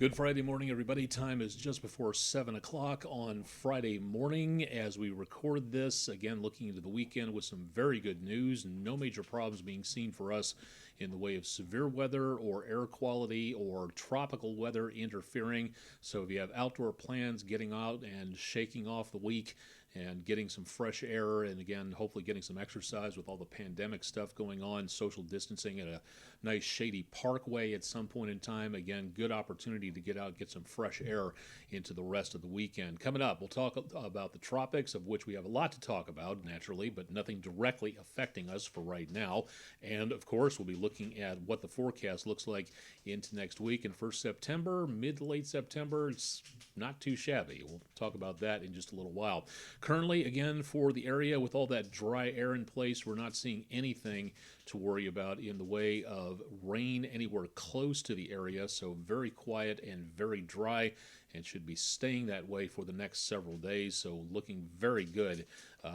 Good Friday morning, everybody. Time is just before 7 o'clock on Friday morning as we record this. Again, looking into the weekend with some very good news. No major problems being seen for us in the way of severe weather or air quality or tropical weather interfering. So if you have outdoor plans, getting out and shaking off the week and getting some fresh air, and again, hopefully getting some exercise with all the pandemic stuff going on, social distancing at a nice shady parkway at some point in time. Again, good opportunity to get out, get some fresh air into the rest of the weekend. Coming up, we'll talk about the tropics, of which we have a lot to talk about, naturally, but nothing directly affecting us for right now. And of course, we'll be looking at what the forecast looks like into next week. And for September, mid to late September, it's not too shabby. We'll talk about that in just a little while. Currently, again, for the area with all that dry air in place, we're not seeing anything to worry about in the way of rain anywhere close to the area, so very quiet and very dry, and should be staying that way for the next several days, so looking very good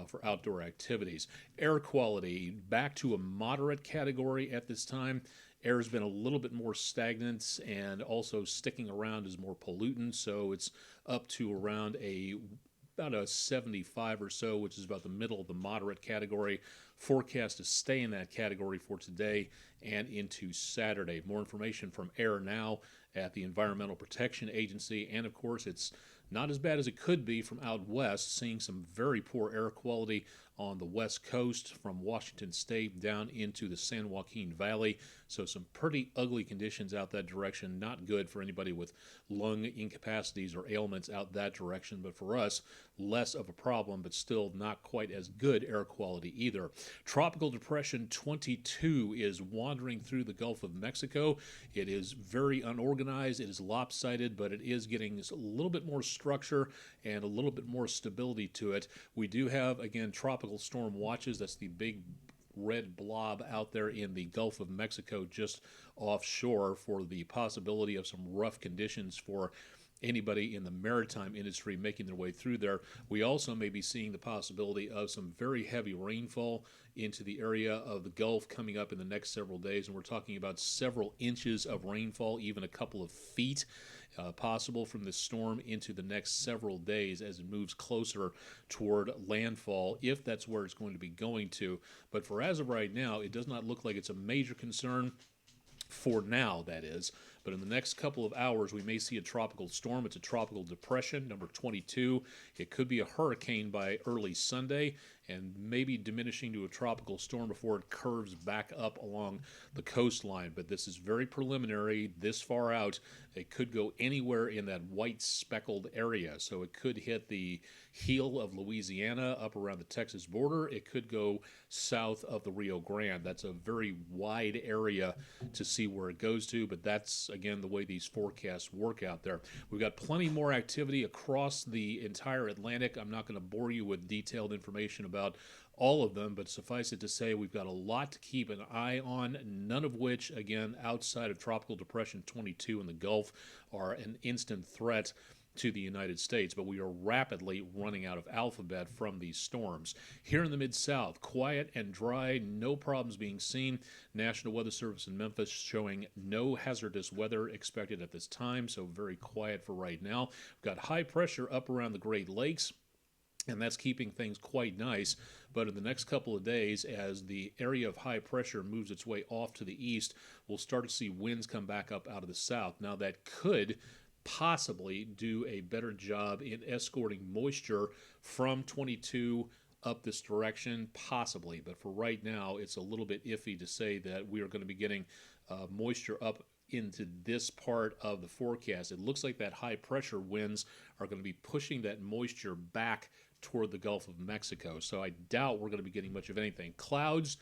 for outdoor activities. Air quality back to a moderate category at this time. Air has been a little bit more stagnant and also sticking around as more pollutant, so it's up to around about a 75 or so, which is about the middle of the moderate category. Forecast to stay in that category for today and into Saturday. More information from Air Now at the Environmental Protection Agency, and of course it's not as bad as it could be from out west, seeing some very poor air quality on the west coast from Washington State down into the San Joaquin Valley. So some pretty ugly conditions out that direction. Not good for anybody with lung incapacities or ailments out that direction. But for us, less of a problem, but still not quite as good air quality either. Tropical Depression 22 is wandering through the Gulf of Mexico. It is very unorganized. It is lopsided, but it is getting a little bit more structure and a little bit more stability to it. We do have, again, tropical storm watches. That's the big red blob out there in the Gulf of Mexico just offshore for the possibility of some rough conditions for anybody in the maritime industry making their way through there. We also may be seeing the possibility of some very heavy rainfall into the area of the Gulf coming up in the next several days, and we're talking about several inches of rainfall, even a couple of feet possible from this storm into the next several days as it moves closer toward landfall, if that's where it's going to be going to. But for as of right now, it does not look like it's a major concern. For now, that is. But in the next couple of hours, we may see a tropical storm. It's a tropical depression, number 22. It could be a hurricane by early Sunday and maybe diminishing to a tropical storm before it curves back up along the coastline. But this is very preliminary, this far out. It could go anywhere in that white speckled area. So it could hit the heel of Louisiana up around the Texas border. It could go south of the Rio Grande. That's a very wide area to see where it goes to, but that's, again, the way these forecasts work out there. We've got plenty more activity across the entire Atlantic. I'm not going to bore you with detailed information about all of them, but suffice it to say we've got a lot to keep an eye on, none of which, again, outside of Tropical Depression 22 in the Gulf, are an instant threat to the United States, but we are rapidly running out of alphabet from these storms. Here in the Mid-South, quiet and dry, no problems being seen. National Weather Service in Memphis showing no hazardous weather expected at this time, so very quiet for right now. We've got high pressure up around the Great Lakes, and that's keeping things quite nice. But in the next couple of days, as the area of high pressure moves its way off to the east, we'll start to see winds come back up out of the south. Now, that could possibly do a better job in escorting moisture from 22 up this direction, possibly. But for right now, it's a little bit iffy to say that we are going to be getting moisture up into this part of the forecast. It looks like that high pressure winds are going to be pushing that moisture back toward the Gulf of Mexico. So I doubt we're going to be getting much of anything. Clouds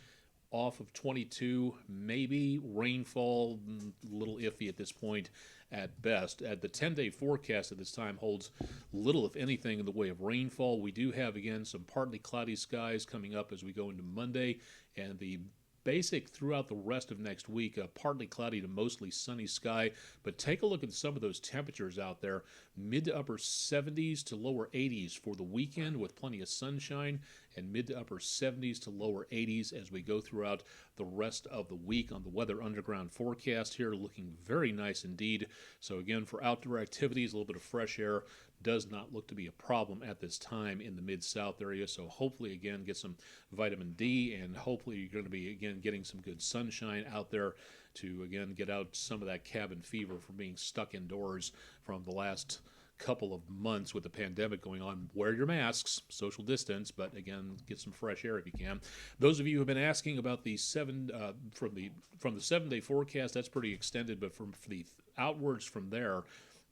off of 22, maybe rainfall, a little iffy at this point at best. At the 10-day forecast at this time holds little, if anything, in the way of rainfall. We do have, again, some partly cloudy skies coming up as we go into Monday, and the basic throughout the rest of next week, partly cloudy to mostly sunny sky. But take a look at some of those temperatures out there. Mid to upper 70s to lower 80s for the weekend with plenty of sunshine, and mid to upper 70s to lower 80s as we go throughout the rest of the week on the Weather Underground forecast here, looking very nice indeed. So again, for outdoor activities, a little bit of fresh air does not look to be a problem at this time in the Mid-South area. So hopefully, again, get some vitamin D, and hopefully you're going to be, again, getting some good sunshine out there to, again, get out some of that cabin fever from being stuck indoors from the last couple of months with the pandemic going on. Wear your masks, social distance, but again, get some fresh air if you can. Those of you who have been asking about the from the 7-day forecast, that's pretty extended, but for the outwards from there,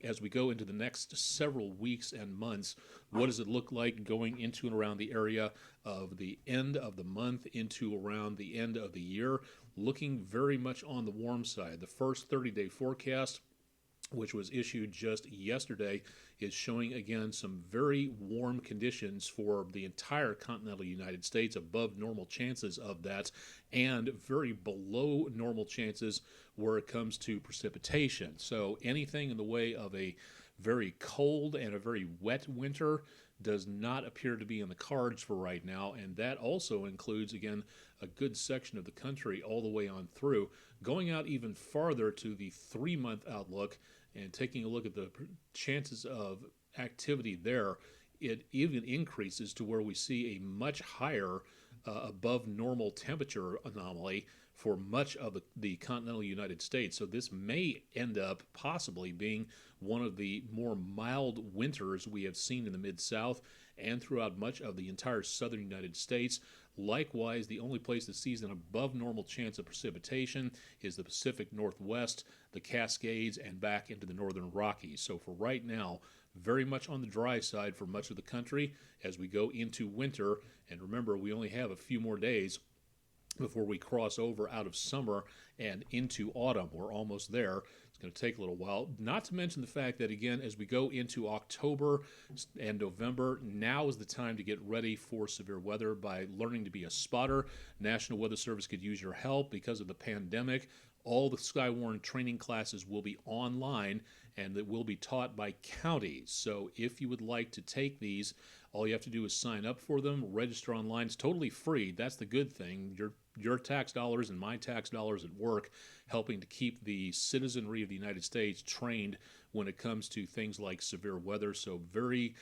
as we go into the next several weeks and months, what does it look like going into and around the area of the end of the month into around the end of the year? Looking very much on the warm side. The first 30-day forecast, which was issued just yesterday, is showing again some very warm conditions for the entire continental United States, above normal chances of that, and very below normal chances where it comes to precipitation. So anything in the way of a very cold and a very wet winter does not appear to be in the cards for right now, and that also includes, again, a good section of the country all the way on through. Going out even farther to the 3-month outlook and taking a look at the chances of activity there, it even increases to where we see a much higher above normal temperature anomaly for much of the continental United States. So this may end up possibly being one of the more mild winters we have seen in the Mid-South and throughout much of the entire southern United States. Likewise, the only place that sees an above normal chance of precipitation is the Pacific Northwest, the Cascades, and back into the northern Rockies. So for right now, very much on the dry side for much of the country as we go into winter. And remember, we only have a few more days before we cross over out of summer and into autumn. We're almost there. It's going to take a little while. Not to mention the fact that, again, as we go into October and November, now is the time to get ready for severe weather by learning to be a spotter. National Weather Service could use your help because of the pandemic. All the Skywarn training classes will be online, and it will be taught by counties. So if you would like to take these, all you have to do is sign up for them, register online. It's totally free. That's the good thing. Your tax dollars and my tax dollars at work helping to keep the citizenry of the United States trained when it comes to things like severe weather. So very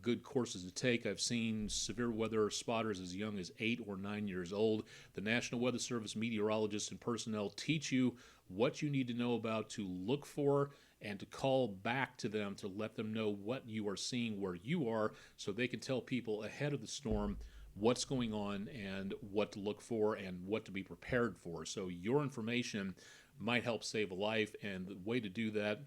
good courses to take. I've seen severe weather spotters as young as 8 or 9 years old. The National Weather Service meteorologists and personnel teach you what you need to know about to look for and to call back to them to let them know what you are seeing where you are, so they can tell people ahead of the storm what's going on and what to look for and what to be prepared for. So your information might help save a life, and the way to do that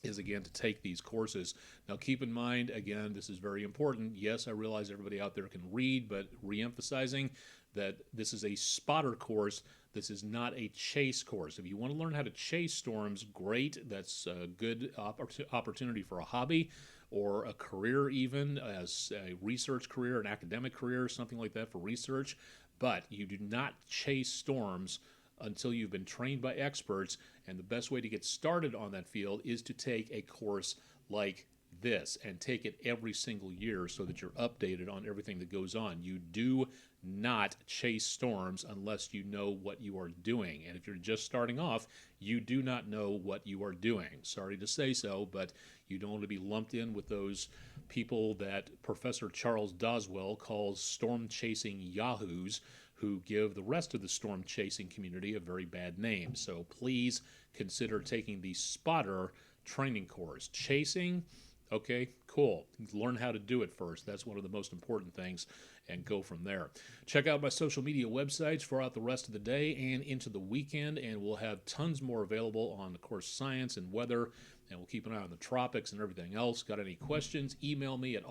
is, again, to take these courses. Now, keep in mind, again, this is very important. Yes, I realize everybody out there can read, but re-emphasizing that this is a spotter course. This is not a chase course. If you want to learn how to chase storms, great. That's a good opportunity for a hobby or a career, even as a research career, an academic career, something like that for research. But you do not chase storms until you've been trained by experts, and the best way to get started on that field is to take a course like this and take it every single year so that you're updated on everything that goes on. You do not chase storms unless you know what you are doing, and if you're just starting off, you do not know what you are doing. Sorry to say so, but you don't want to be lumped in with those people that Professor Charles Doswell calls storm chasing yahoos, who give the rest of the storm chasing community a very bad name. So please consider taking the spotter training course. Chasing, okay, cool. Learn how to do it first. That's one of the most important things, and go from there. Check out my social media websites throughout the rest of the day and into the weekend, and we'll have tons more available on, of course, science and weather, and we'll keep an eye on the tropics and everything else. Got any questions? Email me at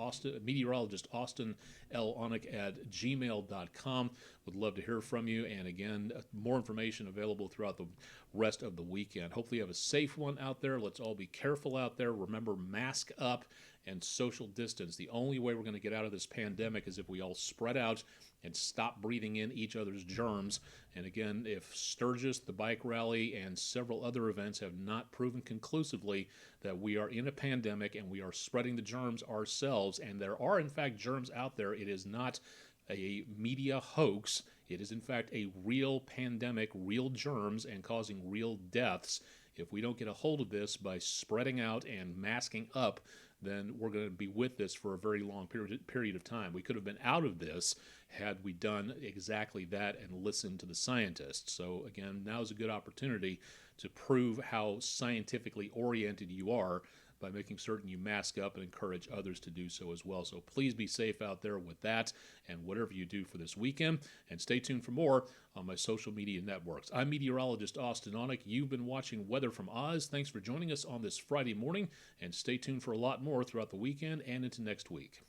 Meteorologist Austen L. Onek at gmail.com. Would love to hear from you, and again, more information available throughout the rest of the weekend. Hopefully you have a safe one out there. Let's all be careful out there. Remember, mask up, and social distance. The only way we're going to get out of this pandemic is if we all spread out and stop breathing in each other's germs. And again, if Sturgis, the bike rally, and several other events have not proven conclusively that we are in a pandemic and we are spreading the germs ourselves, and there are in fact germs out there, it is not a media hoax. It is in fact a real pandemic, real germs, and causing real deaths. If we don't get a hold of this by spreading out and masking up, then we're going to be with this for a very long period of time. We could have been out of this had we done exactly that and listened to the scientists. So again, now is a good opportunity to prove how scientifically oriented you are by making certain you mask up and encourage others to do so as well. So please be safe out there with that and whatever you do for this weekend. And stay tuned for more on my social media networks. I'm meteorologist Austen Onek. You've been watching Weather from Oz. Thanks for joining us on this Friday morning, and stay tuned for a lot more throughout the weekend and into next week.